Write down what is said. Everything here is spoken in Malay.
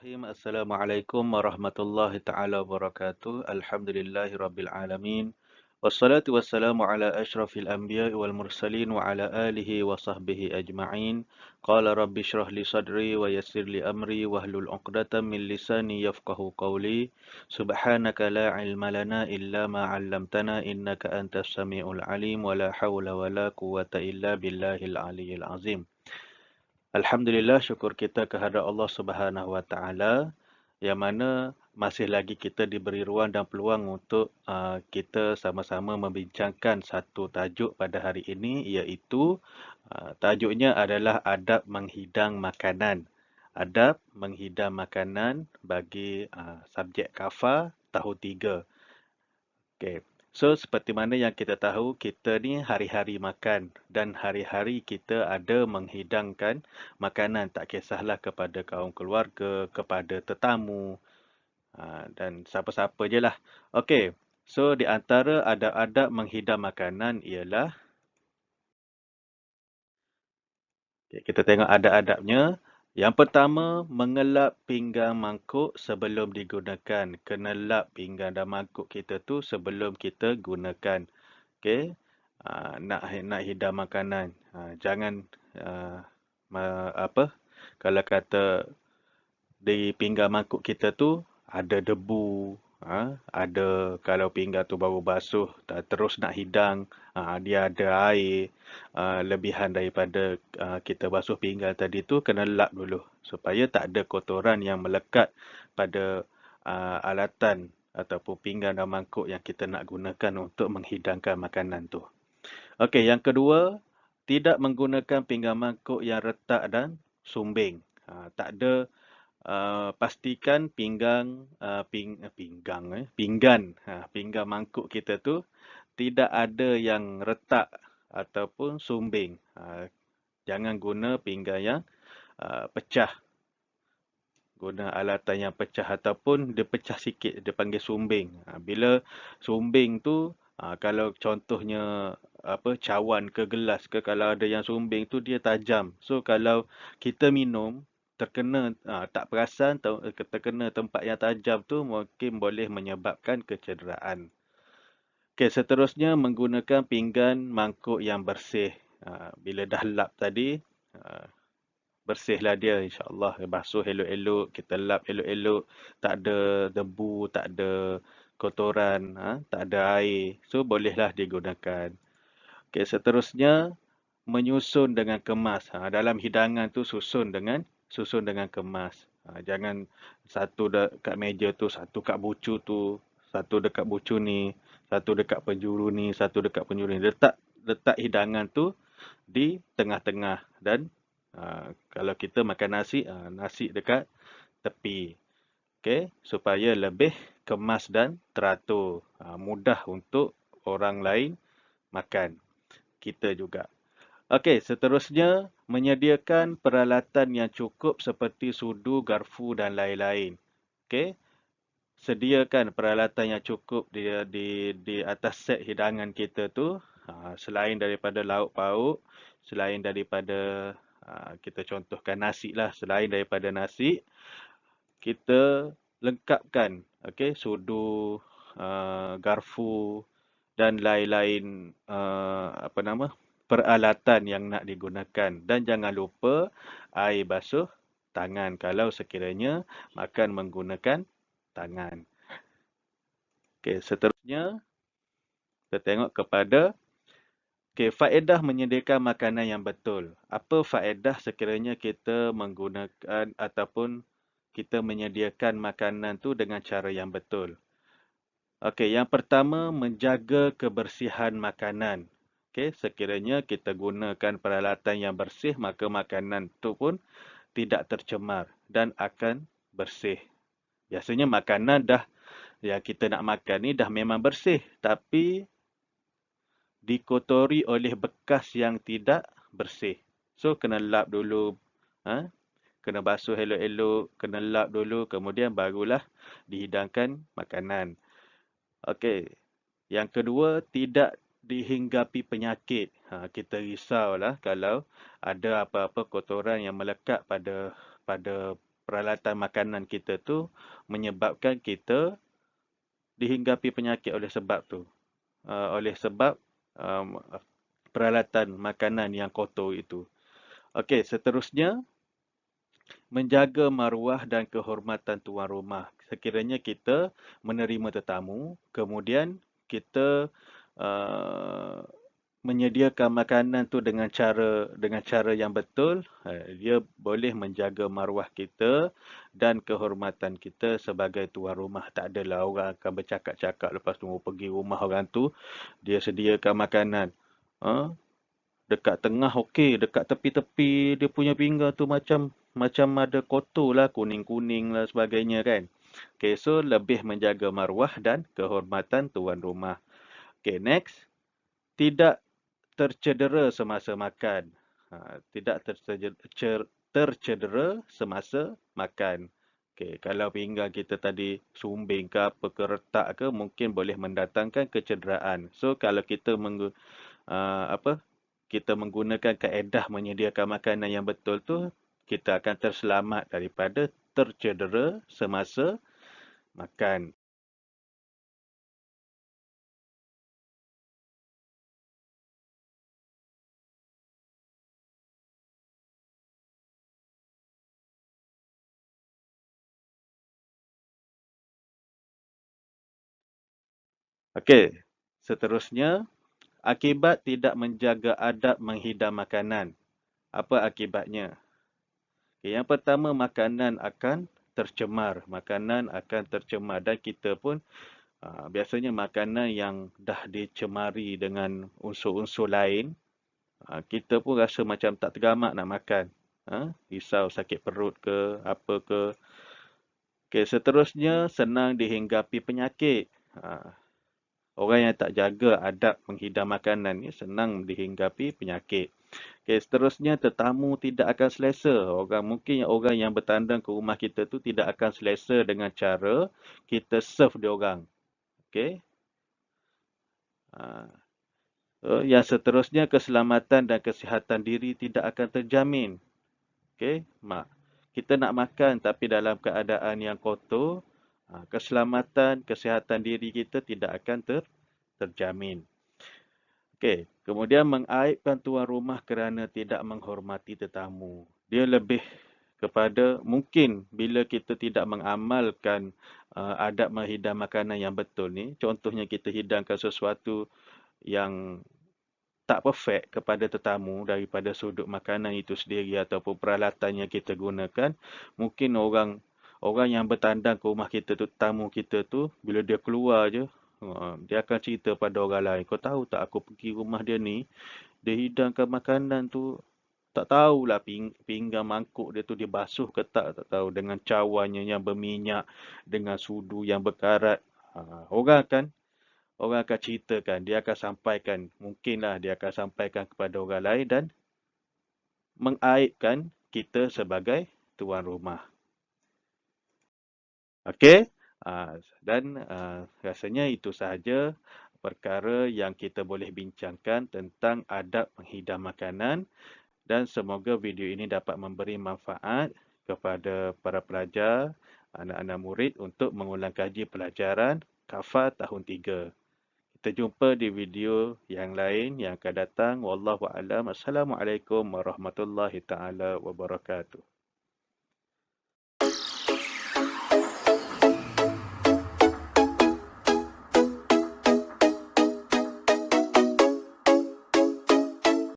Bismillahirrahmanirrahim. Assalamualaikum warahmatullahi taala wabarakatuh. Alhamdulillahi rabbil alamin. Wassalatu wassalamu ala asyrafil anbiya'i wal mursalin wa ala alihi wa sahbihi ajma'in. Qala rabbi shrah li sadri wa yassir li amri wahlul 'uqdatam min lisani yafqahu qawli. Subhanaka la ilma lana illa ma 'allamtana innaka antas samiul alim wa la haula wa la quwwata illa billahil aliyyil azim. Alhamdulillah, syukur kita kehadrat Allah Subhanahu Wa Taala yang mana masih lagi kita diberi ruang dan peluang untuk kita sama-sama membincangkan satu tajuk pada hari ini, iaitu tajuknya adalah adab menghidang makanan. Adab menghidang makanan bagi subjek KAFA tahun 3. Okey. So, seperti mana yang kita tahu, kita ni hari-hari makan dan hari-hari kita ada menghidangkan makanan. Tak kisahlah kepada kaum keluarga, kepada tetamu dan siapa-siapa je lah. Okey. So, di antara adab-adab menghidang makanan ialah, kita tengok adab-adabnya. Yang pertama, mengelap pinggan mangkuk sebelum digunakan. Kena lap pinggan dan mangkuk kita tu sebelum kita gunakan. Okey, nak hidang makanan. Jangan apa, kalau kata di pinggan mangkuk kita tu ada debu, ada kalau pinggan tu baru basuh, terus nak hidang, dia ada air lebihan daripada kita basuh pinggan tadi tu, kena lap dulu supaya tak ada kotoran yang melekat pada alatan ataupun pinggan dan mangkuk yang kita nak gunakan untuk menghidangkan makanan tu. Okey, yang kedua, tidak menggunakan pinggan mangkuk yang retak dan sumbing. Tak ada, pastikan pinggan mangkuk kita tu tidak ada yang retak ataupun sumbing. Jangan guna pinggan yang pecah. Guna alatan yang pecah ataupun dia pecah sikit, dia panggil sumbing. Bila sumbing tu, kalau contohnya cawan ke gelas ke, kalau ada yang sumbing tu dia tajam. So kalau kita minum terkena, tak perasan terkena tempat yang tajam tu, mungkin boleh menyebabkan kecederaan. Okey, seterusnya menggunakan pinggan mangkuk yang bersih. Bila dah lap tadi, bersihlah dia, insya-Allah. Basuh elok-elok, kita lap elok-elok, tak ada debu, tak ada kotoran, tak ada air. So bolehlah digunakan. Okey, seterusnya menyusun dengan kemas. Dalam hidangan tu susun dengan kemas. Jangan satu dekat meja tu, satu kat bucu tu, satu dekat bucu ni, satu dekat penjuru ni, satu dekat penjuru ni. Letak hidangan tu di tengah-tengah dan kalau kita makan nasi, nasi dekat tepi. Okey, supaya lebih kemas dan teratur. Mudah untuk orang lain makan. Kita juga. Okey, seterusnya menyediakan peralatan yang cukup seperti sudu, garfu dan lain-lain. Okey, sediakan peralatan yang cukup di atas set hidangan kita tu. Selain daripada lauk pauk, selain daripada kita contohkan nasi lah, selain daripada nasi, kita lengkapkan, okey, sudu, garfu dan lain-lain peralatan yang nak digunakan. Dan jangan lupa air basuh tangan kalau sekiranya makan menggunakan tangan. Okey, seterusnya kita tengok kepada faedah menyediakan makanan yang betul. Apa faedah sekiranya kita menggunakan ataupun kita menyediakan makanan tu dengan cara yang betul? Okey, yang pertama, menjaga kebersihan makanan. Okey, sekiranya kita gunakan peralatan yang bersih, maka makanan tu pun tidak tercemar dan akan bersih. Biasanya makanan yang kita nak makan ni dah memang bersih, tapi dikotori oleh bekas yang tidak bersih. So, kena lap dulu, kena basuh elok-elok, kena lap dulu, kemudian barulah dihidangkan makanan. Okey, yang kedua, tidak dihinggapi penyakit. Kita risaulah kalau ada apa-apa kotoran yang melekat pada peralatan makanan kita tu menyebabkan kita dihinggapi penyakit oleh sebab tu. Oleh sebab um, peralatan makanan yang kotor itu. Okey, seterusnya menjaga maruah dan kehormatan tuan rumah. Sekiranya kita menerima tetamu, kemudian kita uh, menyediakan makanan tu dengan cara yang betul, dia boleh menjaga maruah kita dan kehormatan kita sebagai tuan rumah. Tak adalah orang akan bercakap-cakap lepas tu pergi rumah orang tu, dia sediakan makanan. Ha? Dekat tengah okey, dekat tepi-tepi dia punya pinggan tu macam ada kotor lah, kuning-kuning lah sebagainya kan. Okay, so lebih menjaga maruah dan kehormatan tuan rumah. Okay, next. Tidak tercedera semasa makan. Tidak tercedera semasa makan. Okay, kalau pinggan kita tadi sumbing ke apa ke retak ke, mungkin boleh mendatangkan kecederaan. So kalau kita kita menggunakan kaedah menyediakan makanan yang betul tu, kita akan terselamat daripada tercedera semasa makan. Okey, seterusnya, akibat tidak menjaga adab menghidang makanan. Apa akibatnya? Okay, yang pertama, makanan akan tercemar. Makanan akan tercemar dan kita pun biasanya makanan yang dah dicemari dengan unsur-unsur lain, kita pun rasa macam tak tergamak nak makan. Risau sakit perut ke, apa ke. Okay, seterusnya, senang dihinggapi penyakit. Orang yang tak jaga adab menghidang makanan ni senang dihinggapi penyakit. Okay, seterusnya, tetamu tidak akan selesa. Orang yang bertandang ke rumah kita tu tidak akan selesa dengan cara kita serve dia orang. Okay. Yang seterusnya, keselamatan dan kesihatan diri tidak akan terjamin. Okay. Kita nak makan tapi dalam keadaan yang kotor, keselamatan, kesihatan diri kita tidak akan terjamin. Okey, kemudian mengaibkan tuan rumah kerana tidak menghormati tetamu. Dia lebih kepada mungkin bila kita tidak mengamalkan adab menghidang makanan yang betul ni, contohnya kita hidangkan sesuatu yang tak perfect kepada tetamu daripada sudut makanan itu sendiri ataupun peralatan yang kita gunakan, mungkin orang yang bertandang ke rumah kita tu, tamu kita tu, bila dia keluar je, dia akan cerita pada orang lain, kau tahu tak aku pergi rumah dia ni, dia hidangkan makanan tu, tak tahulah pinggan mangkuk dia tu dia basuh ke tak tahu, dengan cawannya yang berminyak, dengan sudu yang berkarat. Orang akan ceritakan, dia akan sampaikan, mungkinlah dia akan sampaikan kepada orang lain dan mengaibkan kita sebagai tuan rumah. Okey? Dan rasanya itu sahaja perkara yang kita boleh bincangkan tentang adab menghidang makanan, dan semoga video ini dapat memberi manfaat kepada para pelajar, anak-anak murid untuk mengulang kaji pelajaran KAFA tahun 3. Kita jumpa di video yang lain yang akan datang. Wallahu a'lam. Assalamualaikum warahmatullahi taala wabarakatuh.